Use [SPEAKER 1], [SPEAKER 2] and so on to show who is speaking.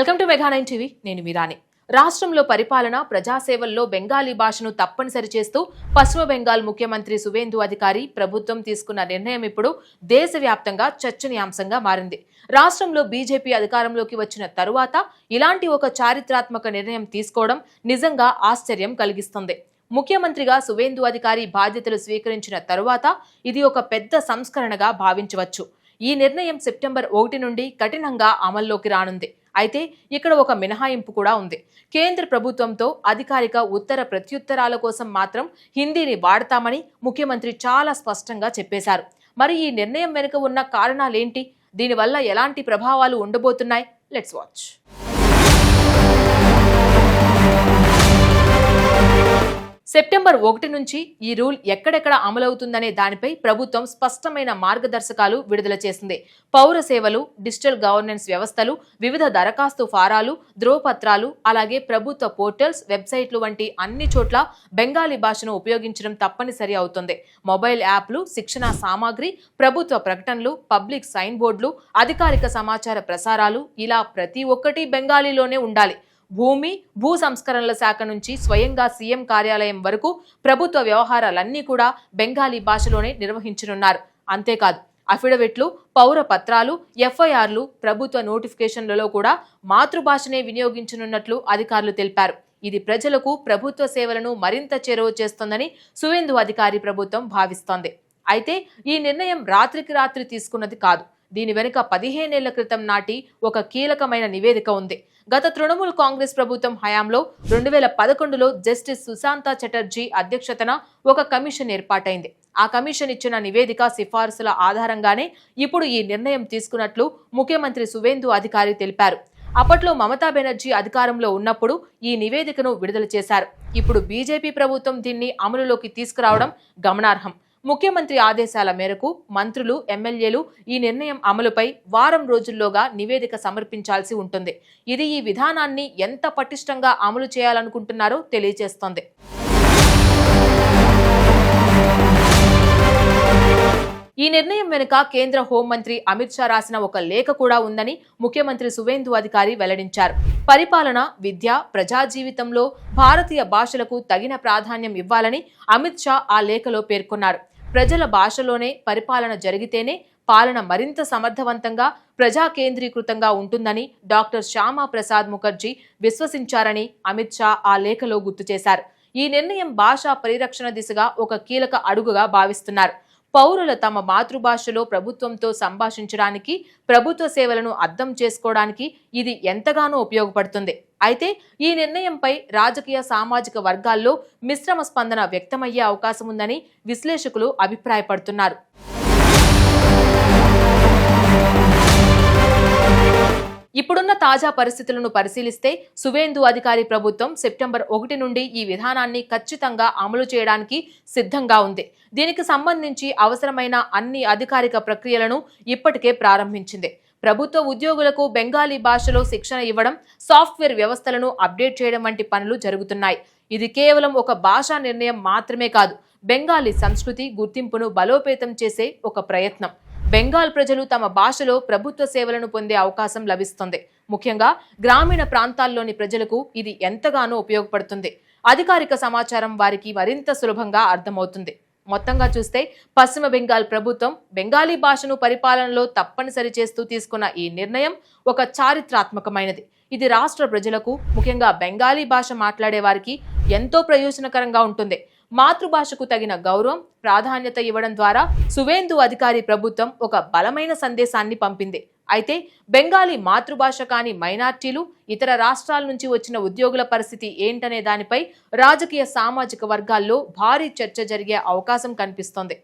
[SPEAKER 1] Welcome to మెగా9 TV. నేను మీరాని. రాష్ట్రంలో పరిపాలన ప్రజాసేవల్లో బెంగాలీ భాషను తప్పనిసరి చేస్తూ పశ్చిమ బెంగాల్ ముఖ్యమంత్రి సువేందు అధికారి ప్రభుత్వం తీసుకున్న నిర్ణయం ఇప్పుడు దేశవ్యాప్తంగా చర్చనీయాంశంగా మారింది. రాష్ట్రంలో బీజేపీ అధికారంలోకి వచ్చిన తరువాత ఇలాంటి ఒక చారిత్రాత్మక నిర్ణయం తీసుకోవడం నిజంగా ఆశ్చర్యం కలిగిస్తుంది. ముఖ్యమంత్రిగా సువేందు అధికారి బాధ్యతలు స్వీకరించిన తరువాత ఇది ఒక పెద్ద సంస్కరణగా భావించవచ్చు. ఈ నిర్ణయం సెప్టెంబర్ 1 నుండి కఠినంగా అమల్లోకి రానుంది. అయితే ఇక్కడ ఒక మినహాయింపు కూడా ఉంది. కేంద్ర ప్రభుత్వంతో అధికారిక ఉత్తర ప్రత్యుత్తరాల కోసం మాత్రం హిందీని వాడతామని ముఖ్యమంత్రి చాలా స్పష్టంగా చెప్పేశారు. మరి ఈ నిర్ణయం వెనుక ఉన్న కారణాలేంటి? దీనివల్ల ఎలాంటి ప్రభావాలు ఉండబోతున్నాయి? Let's watch. సెప్టెంబర్ 1 నుంచి ఈ రూల్ ఎక్కడెక్కడ అమలవుతుందనే దానిపై ప్రభుత్వం స్పష్టమైన మార్గదర్శకాలు విడుదల చేసింది. పౌర సేవలు, డిజిటల్ గవర్నెన్స్ వ్యవస్థలు, వివిధ దరఖాస్తు ఫారాలు, ధ్రువపత్రాలు, అలాగే ప్రభుత్వ పోర్టల్స్, వెబ్సైట్లు వంటి అన్ని చోట్ల బెంగాలీ భాషను ఉపయోగించడం తప్పనిసరి అవుతుంది. మొబైల్ యాప్లు, శిక్షణ సామాగ్రి, ప్రభుత్వ ప్రకటనలు, పబ్లిక్ సైన్ బోర్డులు, అధికారిక సమాచార ప్రసారాలు ఇలా ప్రతి ఒక్కటి బెంగాలీలోనే ఉండాలి. భూమి, భూ సంస్కరణల శాఖ నుంచి స్వయంగా సీఎం కార్యాలయం వరకు ప్రభుత్వ వ్యవహారాలన్నీ కూడా బెంగాలీ భాషలోనే నిర్వహించనున్నారు. అంతేకాదు, అఫిడవిట్లు, పౌర పత్రాలు, ఎఫ్ఐఆర్లు, ప్రభుత్వ నోటిఫికేషన్లలో కూడా మాతృభాషనే వినియోగించనున్నట్లు అధికారులు తెలిపారు. ఇది ప్రజలకు ప్రభుత్వ సేవలను మరింత చేరువ చేస్తోందని సువేందు అధికారి ప్రభుత్వం భావిస్తోంది. అయితే ఈ నిర్ణయం రాత్రికి రాత్రి తీసుకున్నది కాదు. దీని వెనుక 15 ఏళ్ల క్రితం నాటి ఒక కీలకమైన నివేదిక ఉంది. గత తృణమూల్ కాంగ్రెస్ ప్రభుత్వం హయాంలో 2011లో జస్టిస్ సుశాంత చటర్జీ అధ్యక్షతన ఒక కమిషన్ ఏర్పాటైంది. ఆ కమిషన్ ఇచ్చిన నివేదిక సిఫార్సుల ఆధారంగానే ఇప్పుడు ఈ నిర్ణయం తీసుకున్నట్లు ముఖ్యమంత్రి సువేందు అధికారి తెలిపారు. అప్పట్లో మమతా బెనర్జీ అధికారంలో ఉన్నప్పుడు ఈ నివేదికను విడుదల చేశారు. ఇప్పుడు బీజేపీ ప్రభుత్వం దీన్ని అమలులోకి తీసుకురావడం గమనార్హం. ముఖ్యమంత్రి ఆదేశాల మేరకు మంత్రులు, ఎమ్మెల్యేలు ఈ నిర్ణయం అమలుపై వారం రోజుల్లోగా నివేదిక సమర్పించాల్సి ఉంటుంది. ఇది ఈ విధానాన్ని ఎంత పటిష్టంగా అమలు చేయాలనుకుంటున్నారో తెలియజేస్తోంది. ఈ నిర్ణయం వెనుక కేంద్ర హోంమంత్రి అమిత్ షా రాసిన ఒక లేఖ కూడా ఉందని ముఖ్యమంత్రి సువేందు అధికారి వెల్లడించారు. పరిపాలన, విద్య, ప్రజా జీవితంలో భారతీయ భాషలకు తగిన ప్రాధాన్యం ఇవ్వాలని అమిత్ షా ఆ లేఖలో పేర్కొన్నారు. ప్రజల భాషలోనే పరిపాలన జరిగితేనే పాలన మరింత సమర్థవంతంగా, ప్రజా కేంద్రీకృతంగా ఉంటుందని డాక్టర్ శ్యామా ప్రసాద్ ముఖర్జీ విశ్వసించారని అమిత్ షా ఆ లేఖలో గుర్తు చేశారు. ఈ నిర్ణయం భాషా పరిరక్షణ దిశగా ఒక కీలక అడుగుగా భావిస్తున్నారు. పౌరులు తమ మాతృభాషలో ప్రభుత్వంతో సంభాషించడానికి, ప్రభుత్వ సేవలను అర్థం చేసుకోవడానికి ఇది ఎంతగానో ఉపయోగపడుతుంది. అయితే ఈ నిర్ణయంపై రాజకీయ, సామాజిక వర్గాల్లో మిశ్రమ స్పందన వ్యక్తమయ్యే అవకాశం ఉందని విశ్లేషకులు అభిప్రాయపడుతున్నారు. ఇప్పుడున్న తాజా పరిస్థితులను పరిశీలిస్తే సువేందు అధికారి ప్రభుత్వం సెప్టెంబర్ 1 నుండి ఈ విధానాన్ని ఖచ్చితంగా అమలు చేయడానికి సిద్ధంగా ఉంది. దీనికి సంబంధించి అవసరమైన అన్ని అధికారిక ప్రక్రియలను ఇప్పటికే ప్రారంభించింది. ప్రభుత్వ ఉద్యోగులకు బెంగాలీ భాషలో శిక్షణ ఇవ్వడం, సాఫ్ట్వేర్ వ్యవస్థలను అప్డేట్ చేయడం వంటి పనులు జరుగుతున్నాయి. ఇది కేవలం ఒక భాషా నిర్ణయం మాత్రమే కాదు, బెంగాలీ సంస్కృతి గుర్తింపును బలోపేతం చేసే ఒక ప్రయత్నం. బెంగాల్ ప్రజలు తమ భాషలో ప్రభుత్వ సేవలను పొందే అవకాశం లభిస్తుంది. ముఖ్యంగా గ్రామీణ ప్రాంతాల్లోని ప్రజలకు ఇది ఎంతగానో ఉపయోగపడుతుంది. అధికారిక సమాచారం వారికి మరింత సులభంగా అర్థమవుతుంది. మొత్తంగా చూస్తే పశ్చిమ బెంగాల్ ప్రభుత్వం బెంగాలీ భాషను పరిపాలనలో తప్పనిసరి చేస్తూ తీసుకున్న ఈ నిర్ణయం ఒక చారిత్రాత్మకమైనది. ఇది రాష్ట్ర ప్రజలకు, ముఖ్యంగా బెంగాలీ భాష మాట్లాడే వారికి ఎంతో ప్రయోజనకరంగా ఉంటుంది. మాతృభాషకు తగిన గౌరవం, ప్రాధాన్యత ఇవ్వడం ద్వారా సువేందు అధికారి ప్రభుత్వం ఒక బలమైన సందేశాన్ని పంపింది. అయితే బెంగాలీ మాతృభాష కాని మైనార్టీలు, ఇతర రాష్ట్రాల నుంచి వచ్చిన ఉద్యోగుల పరిస్థితి ఏంటనే దానిపై రాజకీయ, సామాజిక వర్గాల్లో భారీ చర్చ జరిగే అవకాశం కనిపిస్తోంది.